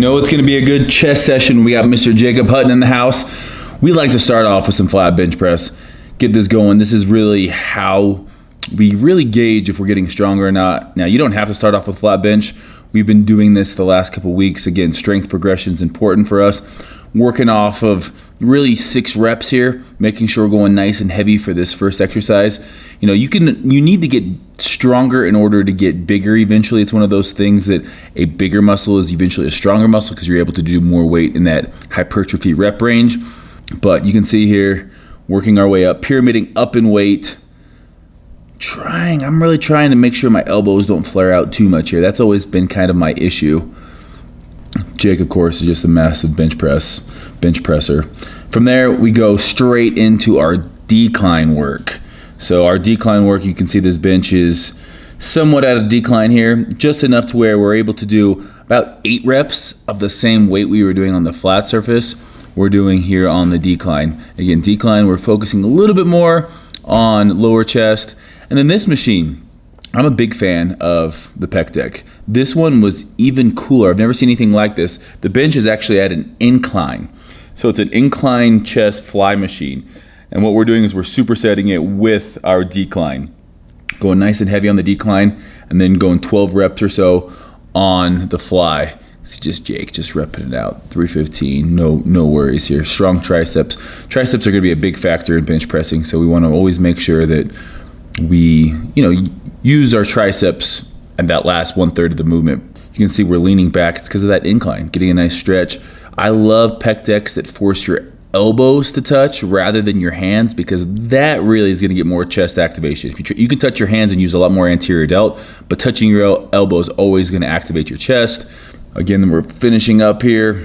know it's going to be a good chest session. We got Mr. Jacob Hutton in the house. We like to start off with some flat bench press. Get this going. This is really how we really gauge if we're getting stronger or not. Now, you don't have to start off with flat bench. We've been doing this the last couple weeks. Again, strength progression is important for us. Working off of really 6 reps here, making sure we're going nice and heavy for this first exercise. You know, you need to get stronger in order to get bigger eventually. It's one of those things that a bigger muscle is eventually a stronger muscle because you're able to do more weight in that hypertrophy rep range. But you can see here, working our way up, pyramiding up in weight. I'm really trying to make sure my elbows don't flare out too much here. That's always been kind of my issue. Jake, of course, is just a massive bench presser. From there, we go straight into our decline work. So our decline work, you can see this bench is somewhat at a decline here, just enough to where we're able to do about 8 reps of the same weight we were doing on the flat surface. We're doing here on the decline. Again, decline, we're focusing a little bit more on lower chest. And then this machine, I'm a big fan of the pec deck. This one was even cooler. I've never seen anything like this. The bench is actually at an incline. So it's an incline chest fly machine. And what we're doing is we're supersetting it with our decline. Going nice and heavy on the decline and then going 12 reps or so on the fly. See just Jake just repping it out. 315, no worries here. Strong triceps. Triceps are gonna be a big factor in bench pressing. So we wanna always make sure that we, use our triceps and that last 1/3 of the movement. You can see we're leaning back. It's because of that incline, getting a nice stretch. I love pec decks that force your elbows to touch rather than your hands because that really is going to get more chest activation. If you can touch your hands and use a lot more anterior delt, but touching your elbow is always going to activate your chest. Again, we're finishing up here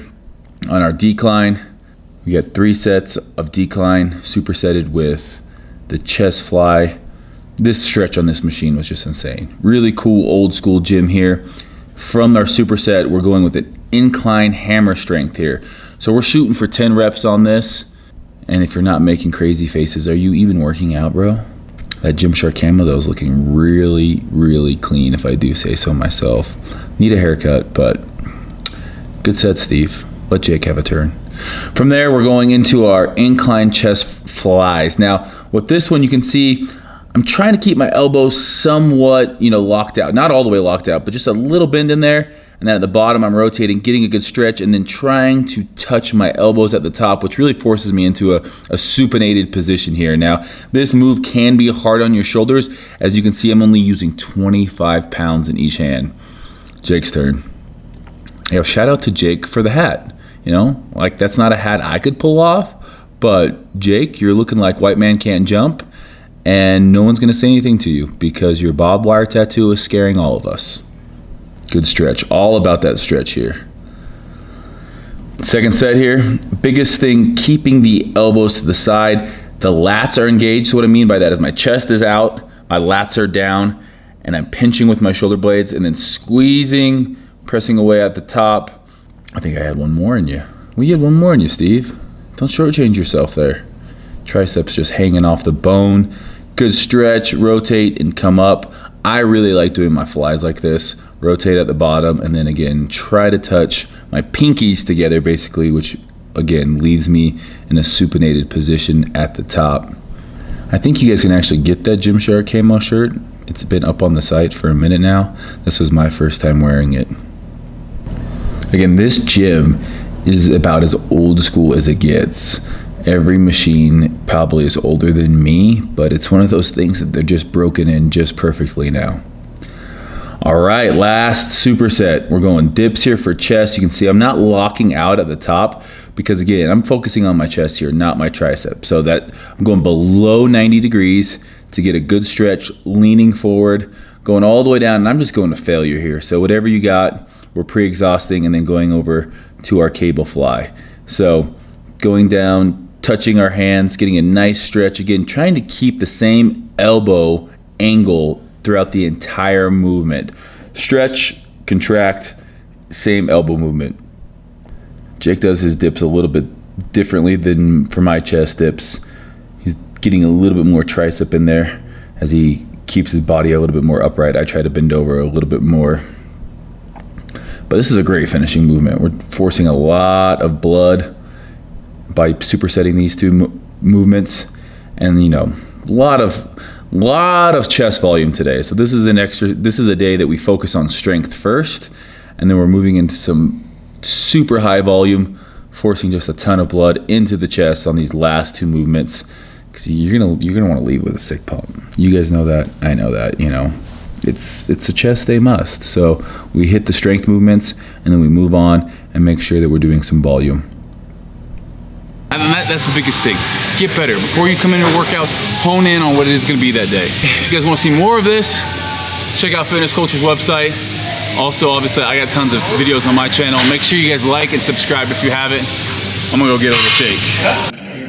on our decline. We got 3 sets of decline supersetted with the chest fly. This stretch on this machine was just insane. Really cool old school gym here. From our superset, we're going with an incline hammer strength here. So we're shooting for 10 reps on this. And if you're not making crazy faces, are you even working out, bro? That Gymshark camo though is looking really, really clean if I do say so myself. Need a haircut, but good set, Steve. Let Jake have a turn. From there, we're going into our incline chest flies. Now, with this one, you can see I'm trying to keep my elbows somewhat, locked out. Not all the way locked out, but just a little bend in there. And then at the bottom, I'm rotating, getting a good stretch, and then trying to touch my elbows at the top, which really forces me into a supinated position here. Now, this move can be hard on your shoulders. As you can see, I'm only using 25 pounds in each hand. Jake's turn. Shout out to Jake for the hat. That's not a hat I could pull off, but Jake, you're looking like white man can't jump. And no one's gonna say anything to you because your barbed wire tattoo is scaring all of us. Good stretch, all about that stretch here. Second set here, biggest thing, keeping the elbows to the side. The lats are engaged, so what I mean by that is my chest is out, my lats are down, and I'm pinching with my shoulder blades and then squeezing, pressing away at the top. I think I had one more in you. Well, you had one more in you, Steve. Don't shortchange yourself there. Triceps just hanging off the bone. Good stretch, rotate and come up. I really like doing my flies like this. Rotate at the bottom and then again, try to touch my pinkies together basically, which again, leaves me in a supinated position at the top. I think you guys can actually get that Gymshark camo shirt. It's been up on the site for a minute now. This was my first time wearing it. Again, this gym is about as old school as it gets. Every machine probably is older than me, but it's one of those things that they're just broken in just perfectly now. All right, last superset. We're going dips here for chest. You can see I'm not locking out at the top because again, I'm focusing on my chest here, not my tricep. So that I'm going below 90 degrees to get a good stretch, leaning forward, going all the way down, and I'm just going to failure here. So whatever you got, we're pre-exhausting and then going over to our cable fly. So going down, touching our hands, getting a nice stretch. Again, trying to keep the same elbow angle throughout the entire movement. Stretch, contract, same elbow movement. Jake does his dips a little bit differently than for my chest dips. He's getting a little bit more tricep in there as he keeps his body a little bit more upright. I try to bend over a little bit more. But this is a great finishing movement. We're forcing a lot of blood by supersetting these two movements, and you know, a lot of chest volume today. So this is a day that we focus on strength first, and then we're moving into some super high volume, forcing just a ton of blood into the chest on these last two movements, because you're gonna want to leave with a sick pump. You guys know that, I know that, you know. It's a chest day must. So we hit the strength movements, and then we move on and make sure that we're doing some volume. And that's the biggest thing. Get better. Before you come in and work out, hone in on what it is going to be that day. If you guys want to see more of this, check out Fitness Culture's website. Also, obviously, I got tons of videos on my channel. Make sure you guys like and subscribe if you haven't. I'm going to go get a little shake.